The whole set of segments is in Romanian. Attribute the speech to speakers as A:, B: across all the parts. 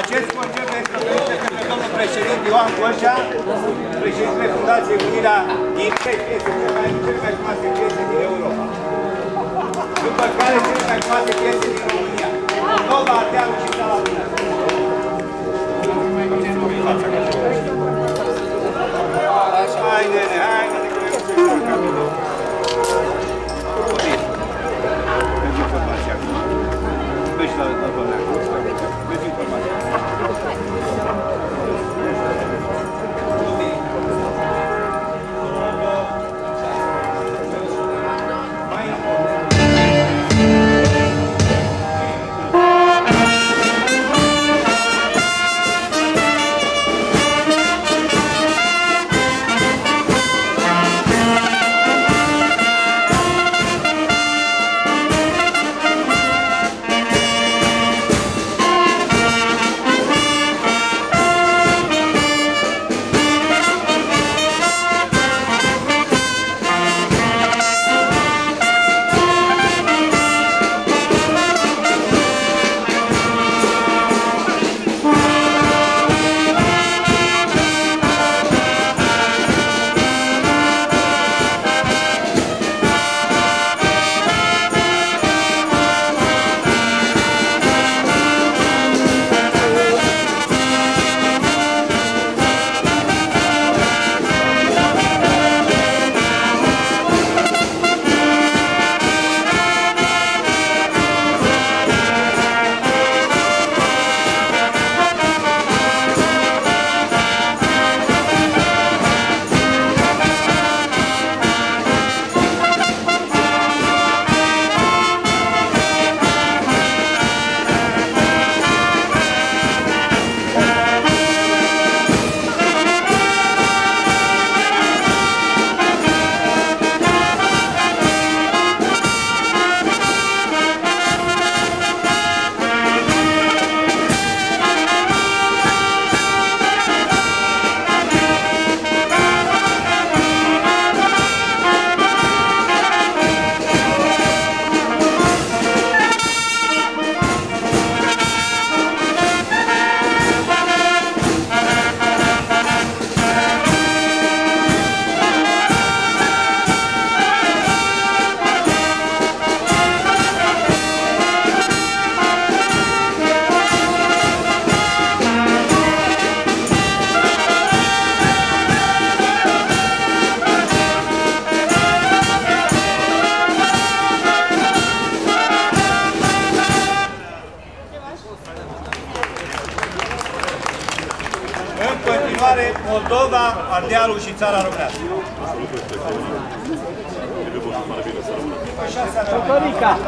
A: Acest concert este oferit de către domnul președinte Ioan Goșa, președintele Fundației Unirea din cele mai frumoase piese din Europa. După care cele mai frumoase piese din România. Nova, Ardealul și Țara Românească. Hai, nene, hai, nene, că eu să-i fac caminul. Bine. Mergi informația acum. Mergi la doamne acum. Mergi informația. Moldova, Ardealul și Țara Românească. Cătorica!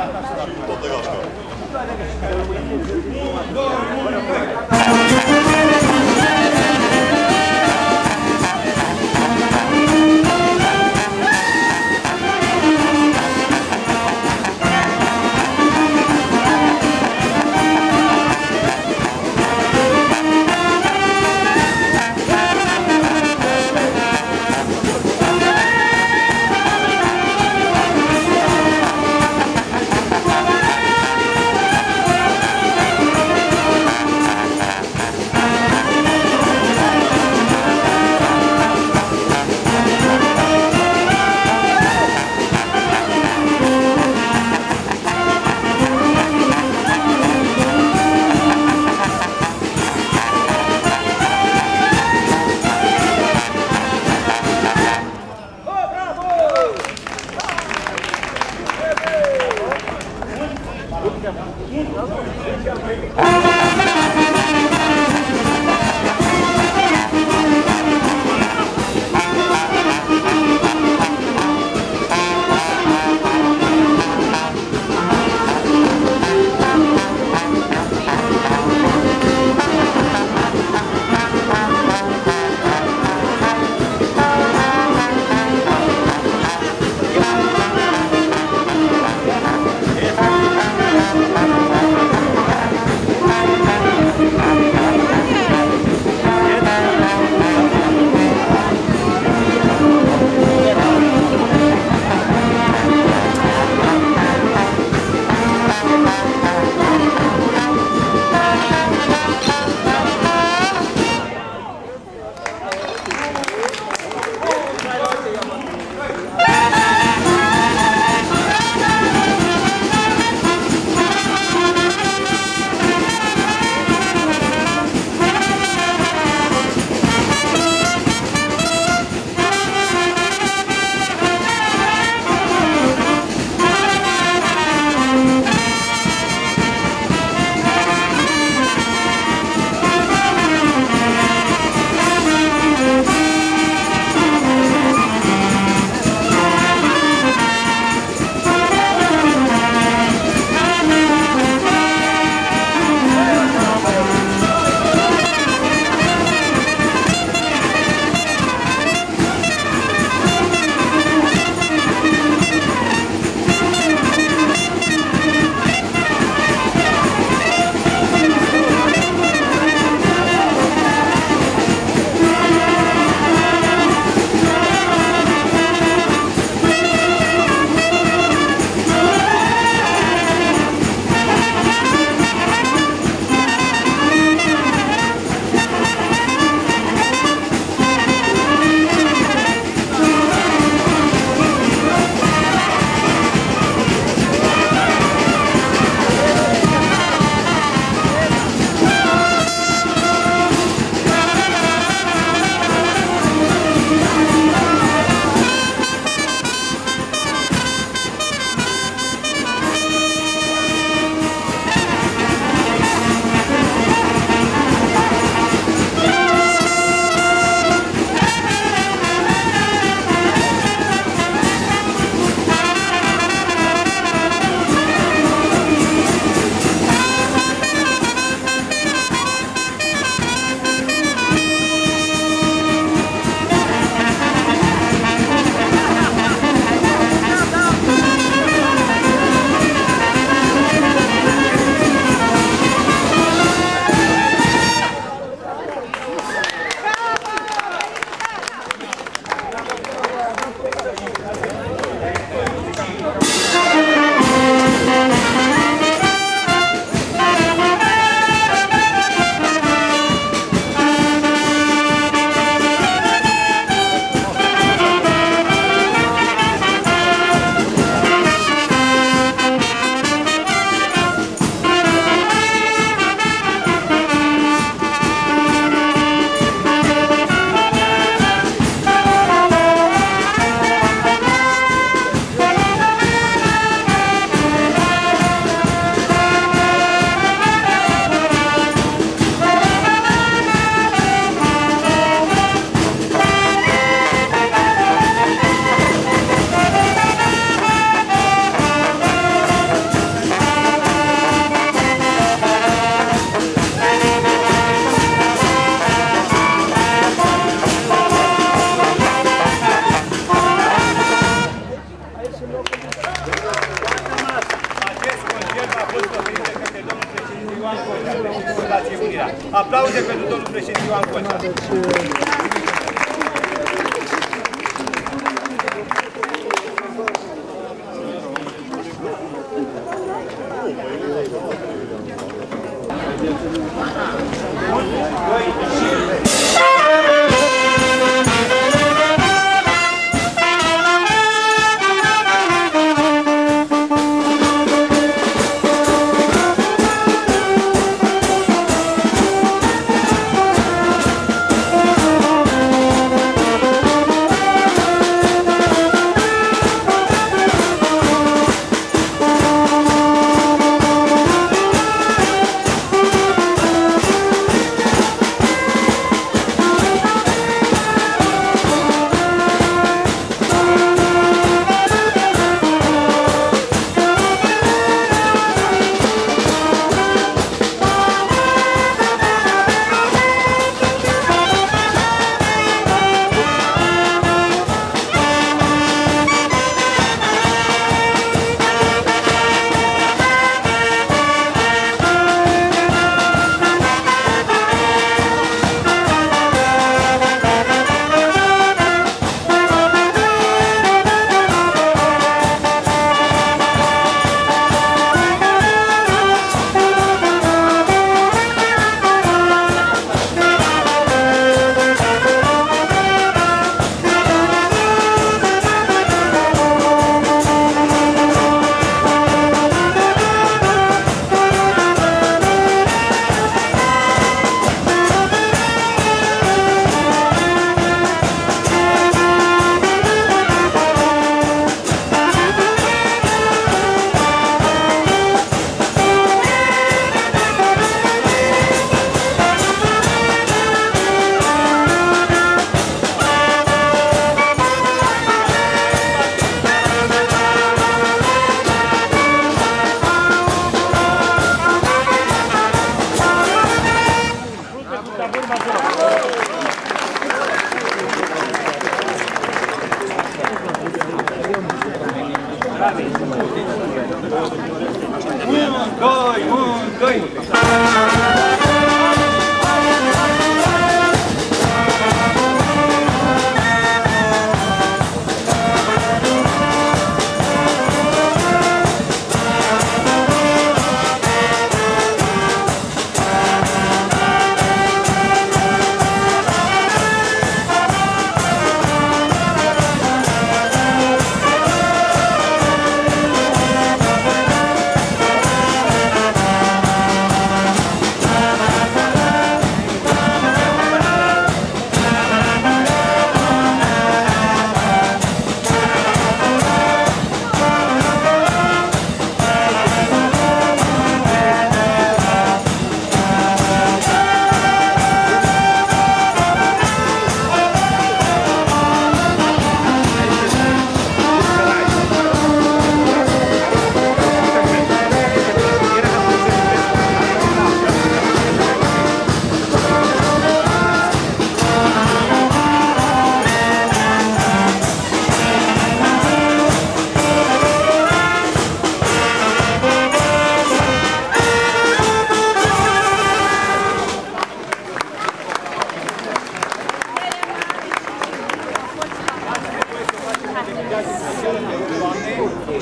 A: Fundației Unirea. Aplauze pentru domnul președinte Ioan Colța.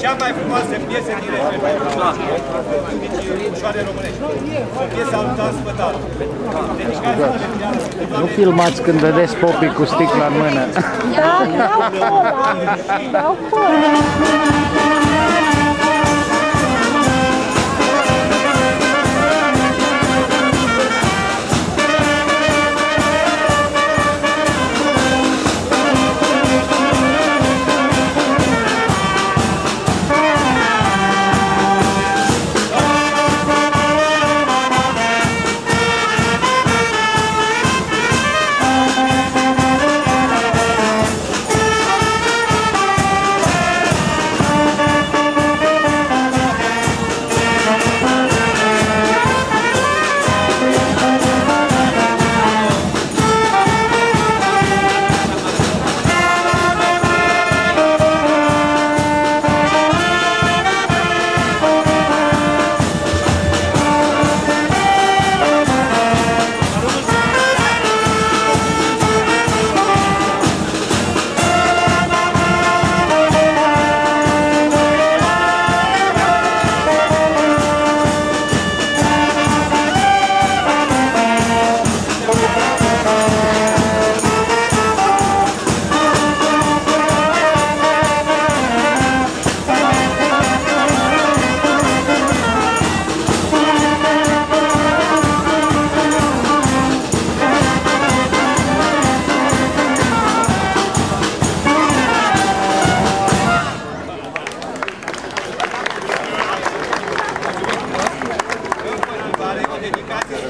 B: Cea mai frumoasă piesă din repertoriu ușoare românești. O piesă Altan Spătar.
C: Nu filmați când vedeți popii cu sticla în mână.
D: Da, dau cola. Dau cola.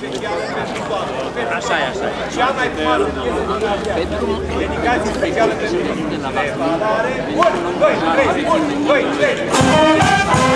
B: specială pentru toamnă. Așa e. Cea mai frumoasă piesă din Asia. Dedicație specială pentru prevalare. 1, 2, 3, 1, 2, 3.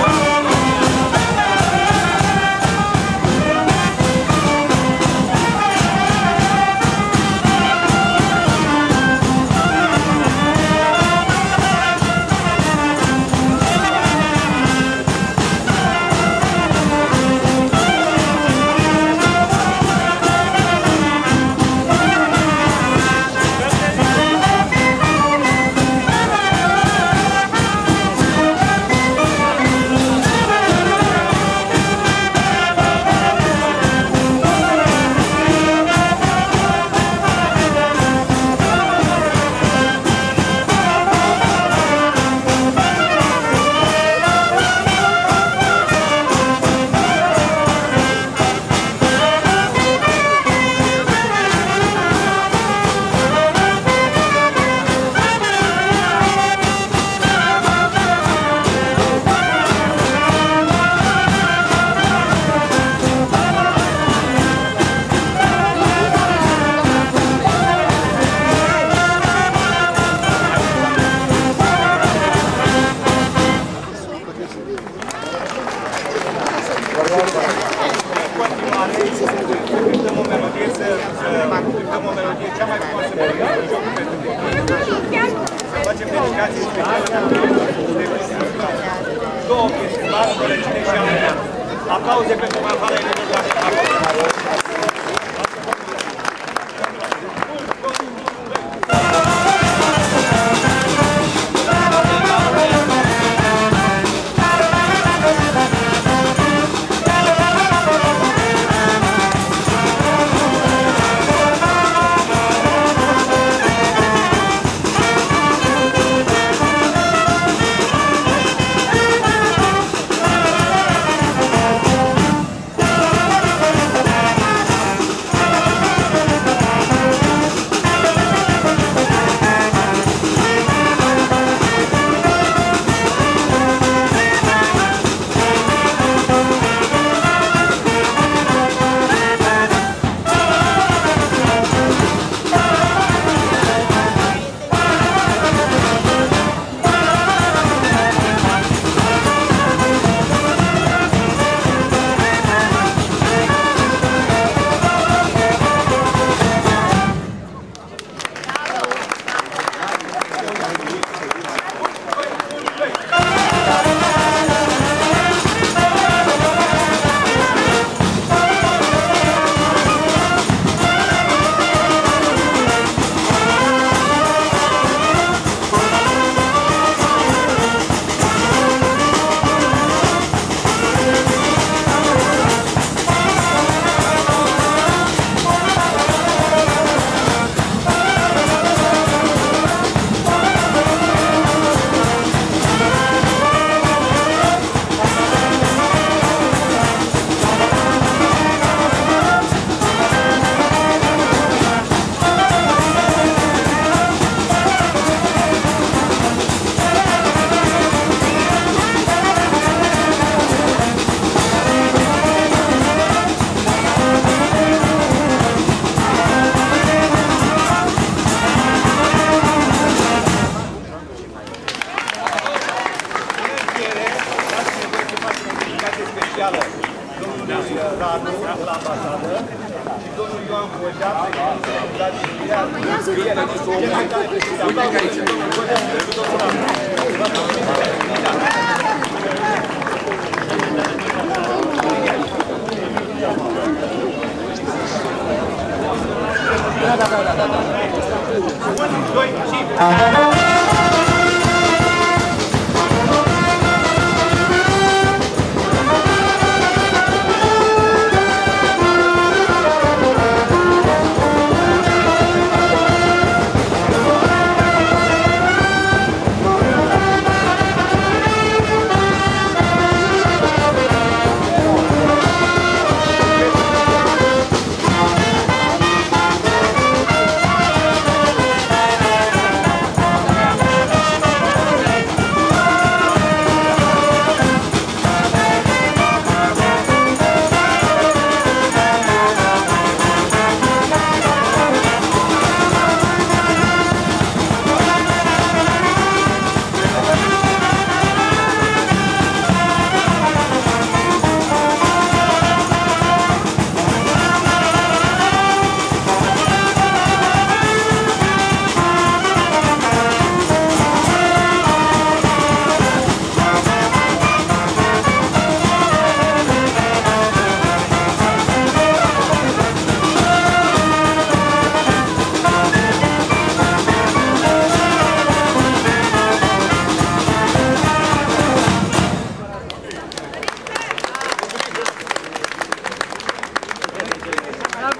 B: Aplauze pentru fanfara Elena.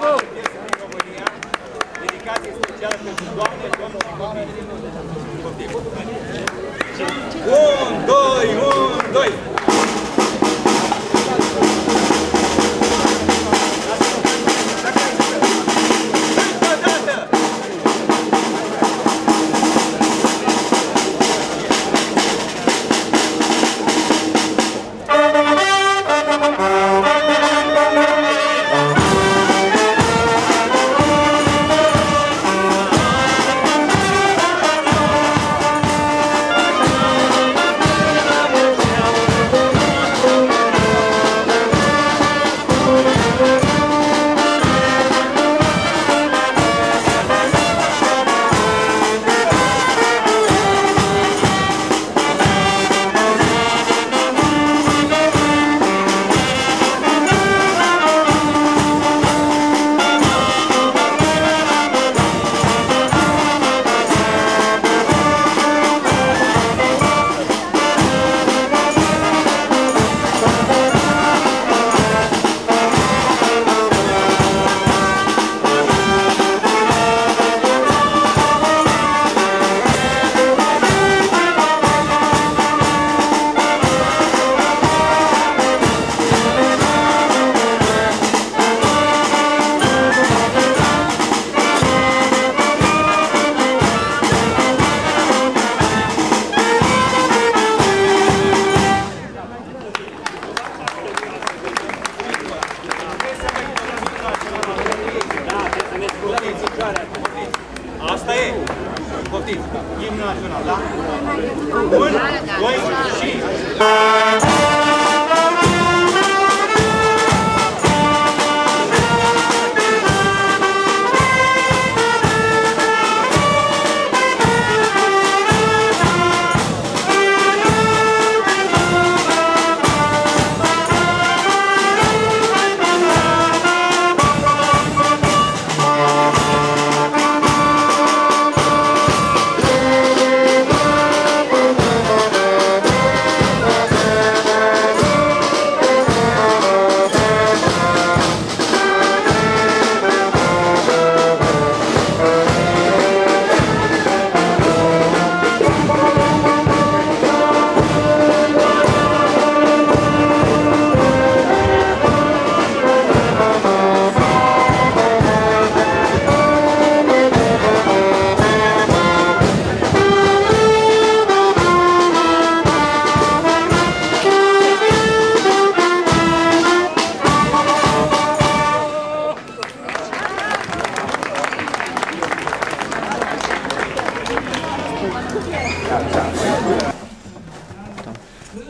A: România, dedicație specială pentru doamne, domnul și copii. 1, 2, 1, 2! Asta e. Poftiți. Imnul național, da? 1, 2 și...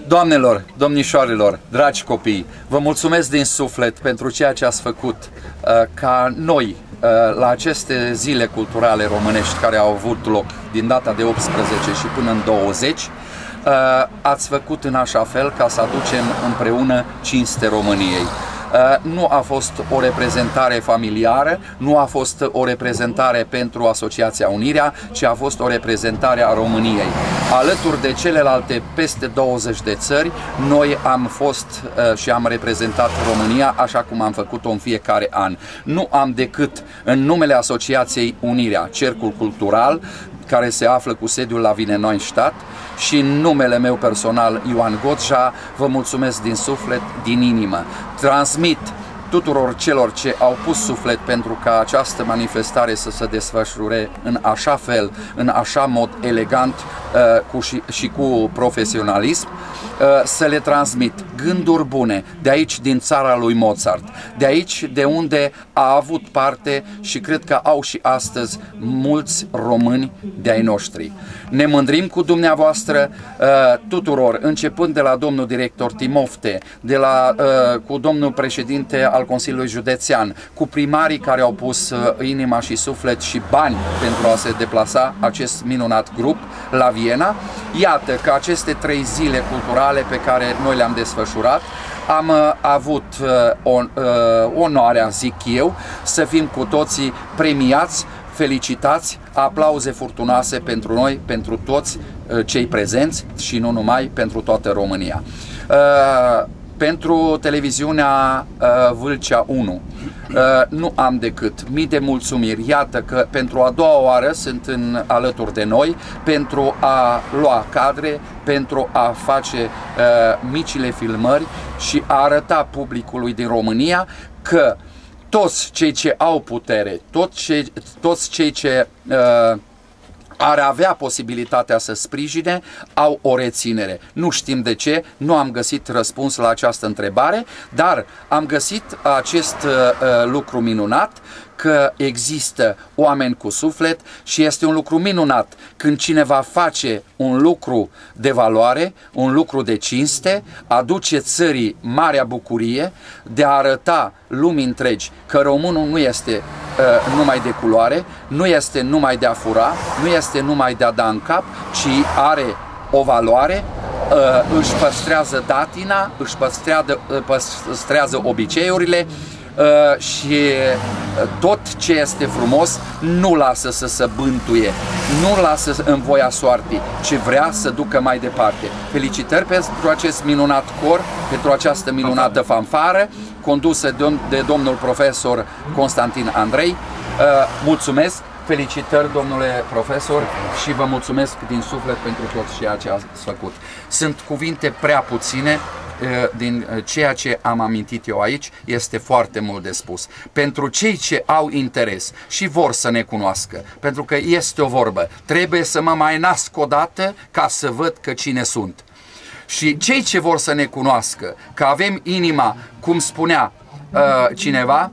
E: Doamnelor, domnișoarelor, dragi copii, vă mulțumesc din suflet pentru ceea ce ați făcut ca noi la aceste zile culturale românești care au avut loc din data de 18 și până în 20. Ați făcut în așa fel ca să aducem împreună cinste României. Nu a fost o reprezentare familiară, nu a fost o reprezentare pentru Asociația Unirea, ci a fost o reprezentare a României. Alături de celelalte peste 20 de țări, noi am fost și am reprezentat România așa cum am făcut-o în fiecare an. Nu am decât în numele Asociației Unirea, Cercul Cultural, care se află cu sediul la Wiener-Neustadt, și în numele meu personal, Ioan Goțja, vă mulțumesc din suflet, din inimă. Transmit tuturor celor ce au pus suflet pentru ca această manifestare să se desfășure în așa fel, în așa mod elegant și cu profesionalism, să le transmit gânduri bune de aici, din țara lui Mozart, de aici de unde a avut parte și cred că au și astăzi mulți români de-ai noștri. Ne mândrim cu dumneavoastră tuturor, începând de la domnul director Timofte, cu domnul președinte al Consiliului Județean, cu primarii care au pus inima și suflet și bani pentru a se deplasa acest minunat grup la Viena. Iată că aceste 3 zile culturale pe care noi le-am desfășurat, am avut onoarea, zic eu, să fim cu toții premiați, felicitați, aplauze furtunoase pentru noi, pentru toți cei prezenți și nu numai, pentru toată România. pentru televiziunea Vâlcea 1 nu am decât mii de mulțumiri. Iată că pentru a doua oară sunt alături de noi pentru a lua cadre, pentru a face micile filmări și a arăta publicului din România că toți cei ce au putere, toți cei ce ar avea posibilitatea să sprijine, au o reținere. Nu știm de ce, nu am găsit răspuns la această întrebare, dar am găsit acest lucru minunat, că există oameni cu suflet și este un lucru minunat când cineva face un lucru de valoare, un lucru de cinste, aduce țării marea bucurie de a arăta lumii întregi că românul nu este numai de culoare, nu este numai de a fura, nu este numai de a da în cap, ci are o valoare, își păstrează datina, își păstrează obiceiurile, și tot ce este frumos nu lasă să se bântuie, nu lasă în voia soartii, ci vrea să ducă mai departe. Felicitări pentru acest minunat cor, pentru această minunată fanfară condusă de domnul profesor Constantin Andrei. Mulțumesc, felicitări domnule profesor și vă mulțumesc din suflet pentru tot ceea ce ați făcut. Sunt cuvinte prea puține. Din ceea ce am amintit eu aici, este foarte mult de spus. Pentru cei ce au interes și vor să ne cunoască, pentru că este o vorbă, trebuie să mă mai nasc o dată ca să văd că cine sunt. Și cei ce vor să ne cunoască, că avem inima, cum spunea cineva,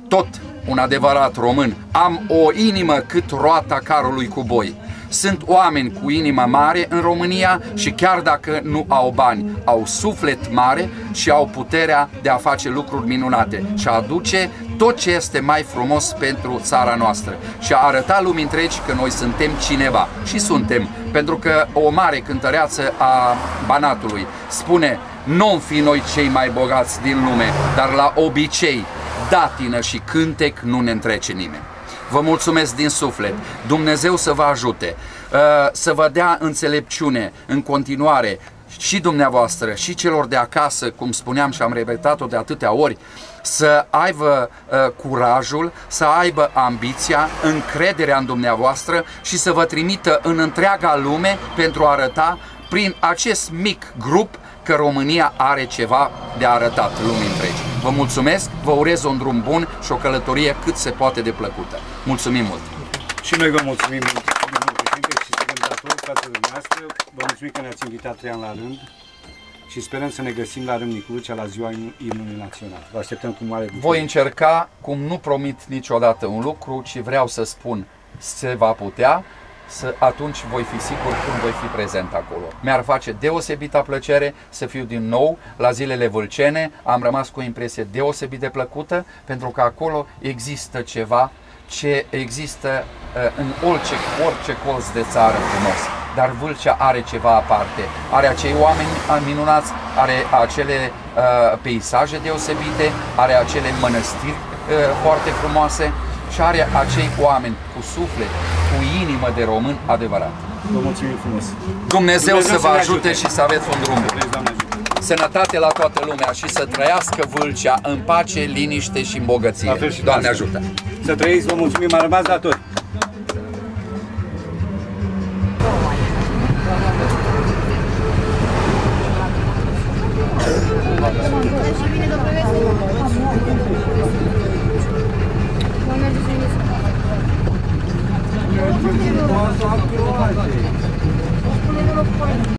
E: tot un adevărat român, am o inimă cât roata carului cu boi. Sunt oameni cu inima mare în România și chiar dacă nu au bani, au suflet mare și au puterea de a face lucruri minunate și a aduce tot ce este mai frumos pentru țara noastră și a arăta lumii întregi că noi suntem cineva. Și suntem, pentru că o mare cântăreață a Banatului spune: nu-mi fi noi cei mai bogați din lume, dar la obicei, datină și cântec nu ne întrece nimeni. Vă mulțumesc din suflet. Dumnezeu să vă ajute, să vă dea înțelepciune în continuare și dumneavoastră și celor de acasă, cum spuneam și am repetat-o de atâtea ori, să aibă curajul, să aibă ambiția, încrederea în dumneavoastră și să vă trimită în întreaga lume pentru a arăta prin acest mic grup că România are ceva de arătat lumii întregi. Vă mulțumesc, vă urez un drum bun și o călătorie cât se poate de plăcută. Mulțumim mult!
F: Și noi vă mulțumim mult, domnul președinte, și suntem datori față de dumneavoastră. Vă mulțumim că ne-ați invitat 3 ani la rând și sperăm să ne găsim la Râmnicu Vâlcea la ziua Imnului Național. Vă așteptăm cu mare bucurie.
E: Voi încerca, cum nu promit niciodată un lucru, ci vreau să spun se va putea, atunci voi fi sigur când voi fi prezent acolo. Mi-ar face deosebită plăcere să fiu din nou la zilele vâlcene. Am rămas cu o impresie deosebit de plăcută, pentru că acolo există ceva ce există în orice colț de țară frumos. Dar Vâlcea are ceva aparte. Are acei oameni minunați, are acele peisaje deosebite, are acele mănăstiri foarte frumoase și are acei oameni cu suflet, cu inimă de român adevărat.
F: Vă mulțumim frumos!
E: Dumnezeu să vă ajute și să aveți un drum bun! Sănătate la toată lumea și să trăiască Vâlcea în pace, liniște și îmbogățire. Doamne ajută!
F: Să trăiți, vă mulțumim, a rămas datori!
D: Și bine că